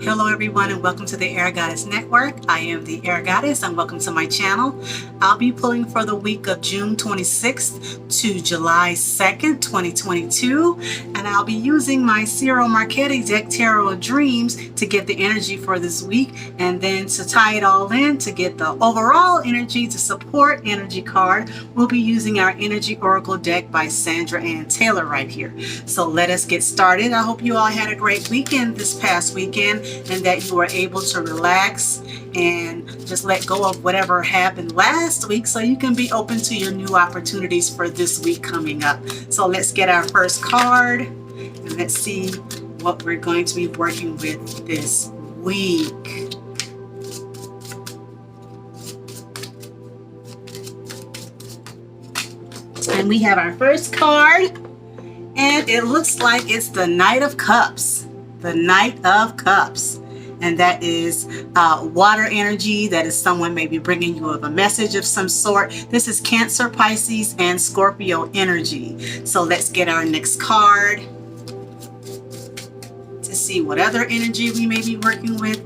Hello everyone and welcome to the Air Goddess Network. I am the Air Goddess and welcome to my channel. I'll be pulling for the week of June 26th to July 2nd, 2022. And I'll be using my Ciro Marchetti deck Tarot of Dreams to get the energy for this week. And then to tie it all in to get the overall energy to support energy card, we'll be using our Energy Oracle deck by Sandra and Taylor right here. So let us get started. I hope you all had a great weekend this past weekend, and that you were able to relax and just let go of whatever happened last week so you can be open to your new opportunities for this week coming up. So let's get our first card and let's see what we're going to be working with this week. And we have our first card, and it looks like it's the Knight of Cups. The Knight of Cups, and that is water energy. That is someone maybe bringing you a message of some sort. This is Cancer, Pisces, and Scorpio energy. So let's get our next card to see what other energy we may be working with.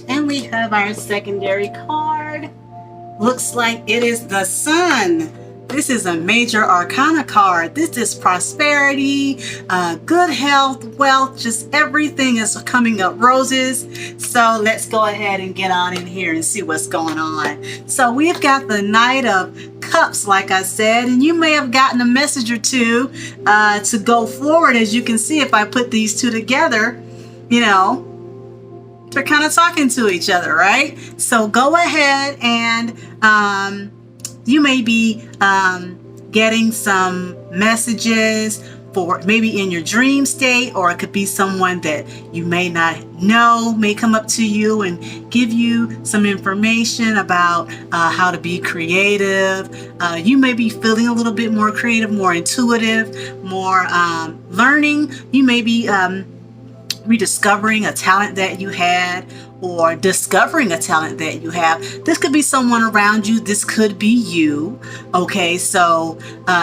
And we have our secondary card. Looks like it is the Sun. This is a major arcana card. This is prosperity, good health, wealth, just everything is coming up roses. So let's go ahead and get on in here and see what's going on. So we've got the Knight of Cups, like I said, and you may have gotten a message or two to go forward. As you can see, if I put these two together, you know, they're kind of talking to each other, right? So go ahead and you may be getting some messages for maybe in your dream state, or it could be someone that you may not know may come up to you and give you some information about how to be creative. You may be feeling a little bit more creative, more intuitive, more learning. You may be rediscovering a talent that you had, or discovering a talent that you have. This could be someone around you. This could be you. Okay, so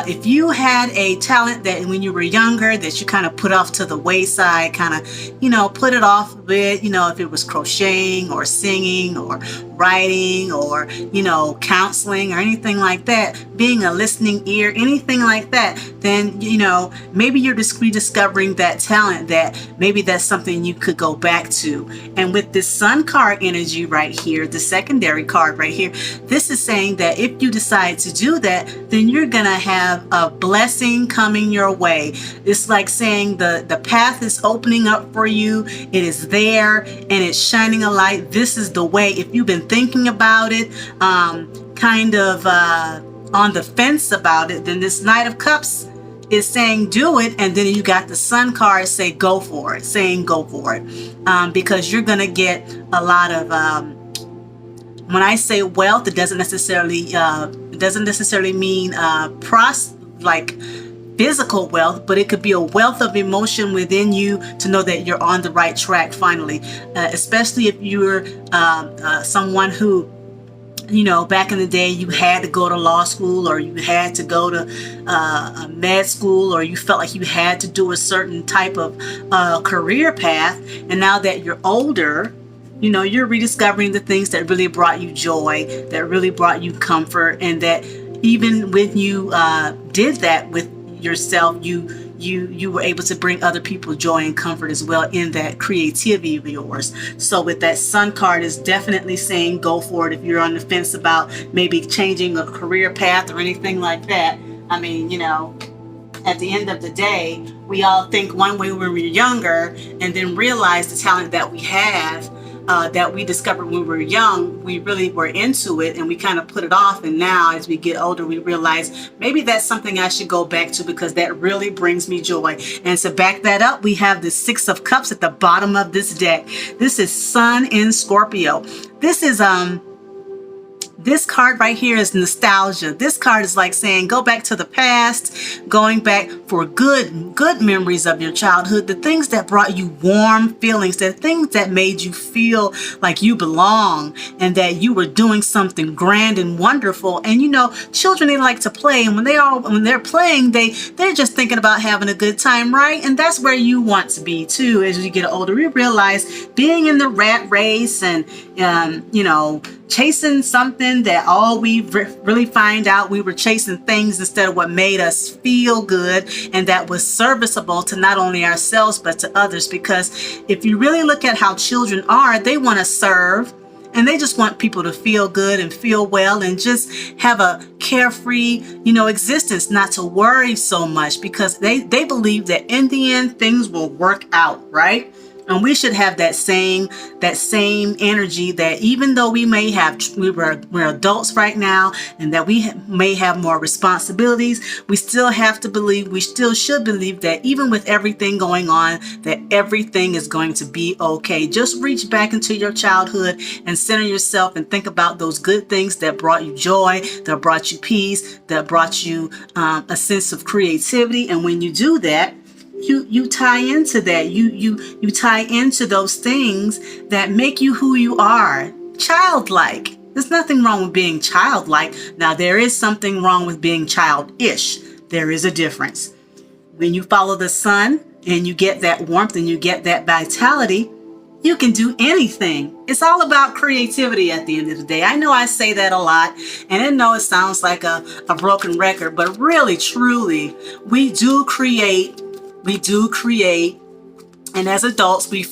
if you had a talent that when you were younger that you kind of put off to the wayside, kind of, you know, put it off a bit, you know, if it was crocheting or singing or writing or, you know, counseling or anything like that, being a listening ear, anything like that, then, you know, maybe you're just rediscovering that talent, that maybe that's something you could go back to. And with this Sun card energy right here, the secondary card right here, this is saying that if you decide to do that, then you're gonna have a blessing coming your way. It's like saying the path is opening up for you. It is there and it's shining a light. This is the way. If you've been thinking about it, kind of on the fence about it, then this Knight of Cups is saying do it, and then you got the Sun card say go for it, saying go for it, because you're gonna get a lot of when I say wealth, it doesn't necessarily mean like physical wealth, but it could be a wealth of emotion within you to know that you're on the right track finally, especially if you're someone who, you know, back in the day you had to go to law school, or you had to go to med school, or you felt like you had to do a certain type of career path. And now that you're older, you know, you're rediscovering the things that really brought you joy, that really brought you comfort, and that even when you did that with yourself, you were able to bring other people joy and comfort as well in that creativity of yours. So with that Sun card is definitely saying go for it. If you're on the fence about maybe changing a career path or anything like that, I mean, you know, at the end of the day, we all think one way when we're younger and then realize the talent that we have, that we discovered when we were young. We really were into it and we kind of put it off, and now as we get older we realize maybe that's something I should go back to because that really brings me joy. And to back that up, we have the Six of Cups at the bottom of this deck. This is Sun in Scorpio. This is This card right here is nostalgia. This card is like saying, go back to the past, going back for good memories of your childhood, the things that brought you warm feelings, the things that made you feel like you belong and that you were doing something grand and wonderful. And you know, children, they like to play, and when they're playing, they're just thinking about having a good time, right? And that's where you want to be too. As you get older, we realize being in the rat race and you know, chasing something that all we really find out we were chasing things instead of what made us feel good and that was serviceable to not only ourselves but to others. Because if you really look at how children are, they want to serve and they just want people to feel good and feel well and just have a carefree, you know, existence, not to worry so much, because they believe that in the end things will work out, right? And we should have that same energy, that even though we're adults right now and that we may have more responsibilities, we still should believe that even with everything going on, that everything is going to be okay. Just reach back into your childhood and center yourself and think about those good things that brought you joy, that brought you peace, that brought you a sense of creativity. And when you do that, you tie into that. You tie into those things that make you who you are, childlike. There's nothing wrong with being childlike. Now, there is something wrong with being childish. There is a difference. When you follow the sun and you get that warmth and you get that vitality, you can do anything. It's all about creativity at the end of the day. I know I say that a lot, and I know it sounds like a broken record, but really, truly, we do create. And as adults, we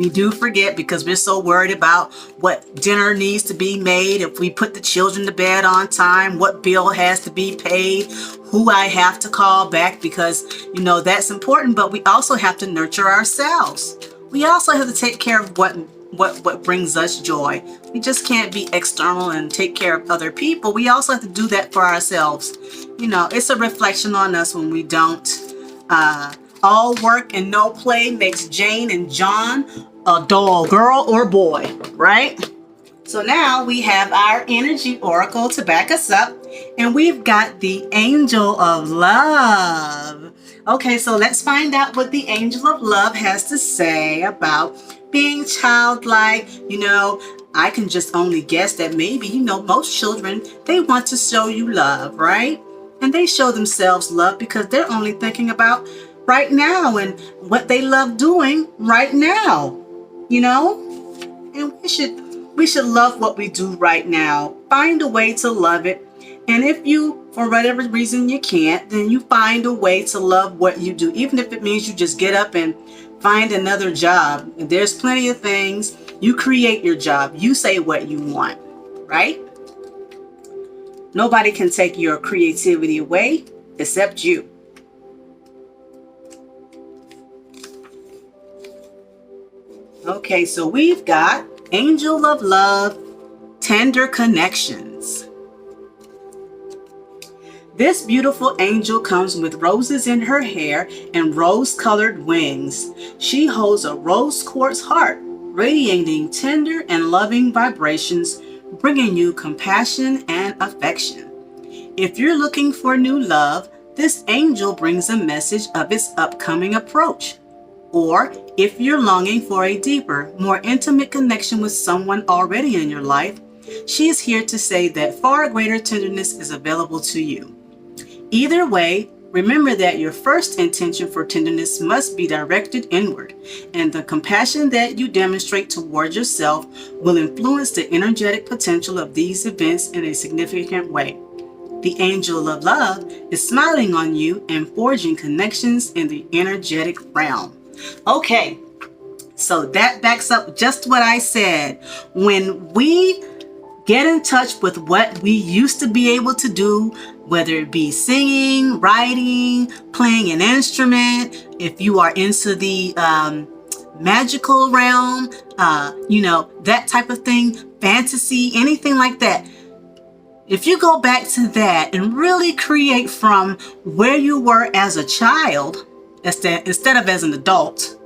do forget because we're so worried about what dinner needs to be made, if we put the children to bed on time, what bill has to be paid, who I have to call back, because, you know, that's important. But we also have to nurture ourselves. We also have to take care of what brings us joy. We just can't be external and take care of other people. We also have to do that for ourselves. You know, it's a reflection on us when we don't. All work and no play makes Jane and John a dull girl or boy, right? So now we have our energy oracle to back us up, and we've got the Angel of Love. Okay, so let's find out what the Angel of Love has to say about being childlike. You know, I can just only guess that maybe, you know, most children, they want to show you love, right? And they show themselves love because they're only thinking about right now and what they love doing right now, you know? And we should love what we do right now. Find a way to love it. And if you, for whatever reason, you can't, then you find a way to love what you do, even if it means you just get up and find another job. There's plenty of things. You create your job. You say what you want, right? Nobody can take your creativity away except you. Okay, so we've got Angel of Love, Tender Connections. This beautiful angel comes with roses in her hair and rose-colored wings. She holds a rose quartz heart, radiating tender and loving vibrations, bringing you compassion and affection. If you're looking for new love, this angel brings a message of its upcoming approach. Or if you're longing for a deeper, more intimate connection with someone already in your life, she is here to say that far greater tenderness is available to you. Either way, remember that your first intention for tenderness must be directed inward, and the compassion that you demonstrate toward yourself will influence the energetic potential of these events in a significant way. The Angel of Love is smiling on you and forging connections in the energetic realm. Okay, so that backs up just what I said. When we get in touch with what we used to be able to do, whether it be singing, writing, playing an instrument, if you are into the magical realm, you know, that type of thing, fantasy, anything like that. If you go back to that and really create from where you were as a child, instead of as an adult,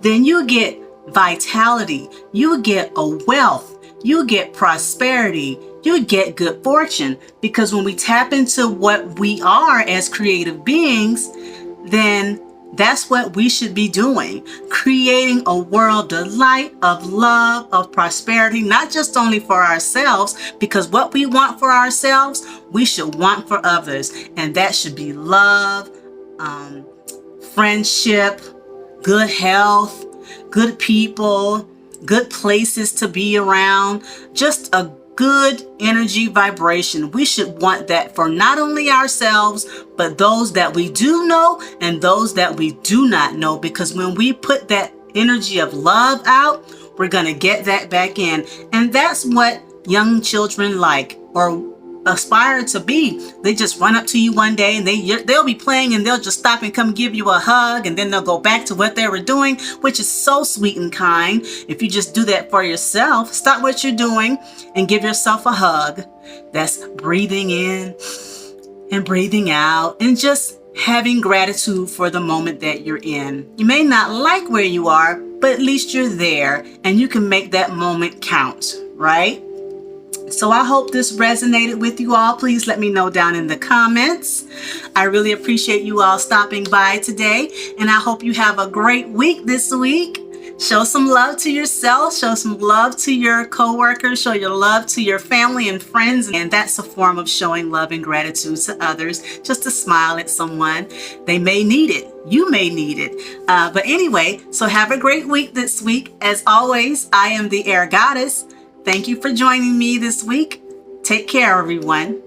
then you get vitality, you get a wealth, you get prosperity, you get good fortune. Because when we tap into what we are as creative beings, then that's what we should be doing. Creating a world of light, of love, of prosperity, not just only for ourselves, because what we want for ourselves, we should want for others. And that should be love, friendship, good health, good people, good places to be around, just a good energy vibration. We should want that for not only ourselves, but those that we do know and those that we do not know. Because when we put that energy of love out, we're going to get that back in. And that's what young children like, or aspire to be. They just run up to you one day and they'll be playing and they'll just stop and come give you a hug, and then they'll go back to what they were doing, which is so sweet and kind. If you just do that for yourself, stop what you're doing and give yourself a hug. That's breathing in and breathing out and just having gratitude for the moment that you're in. You may not like where you are, but at least you're there and you can make that moment count, right? So I hope this resonated with you all. Please let me know down in the comments. I really appreciate you all stopping by today, and I hope you have a great week this week. Show some love to yourself, show some love to your coworkers, show your love to your family and friends, and that's a form of showing love and gratitude to others. Just to smile at someone. They may need it. You may need it. But anyway, so have a great week this week. As always, I am the Air Goddess. Thank you for joining me this week. Take care, everyone.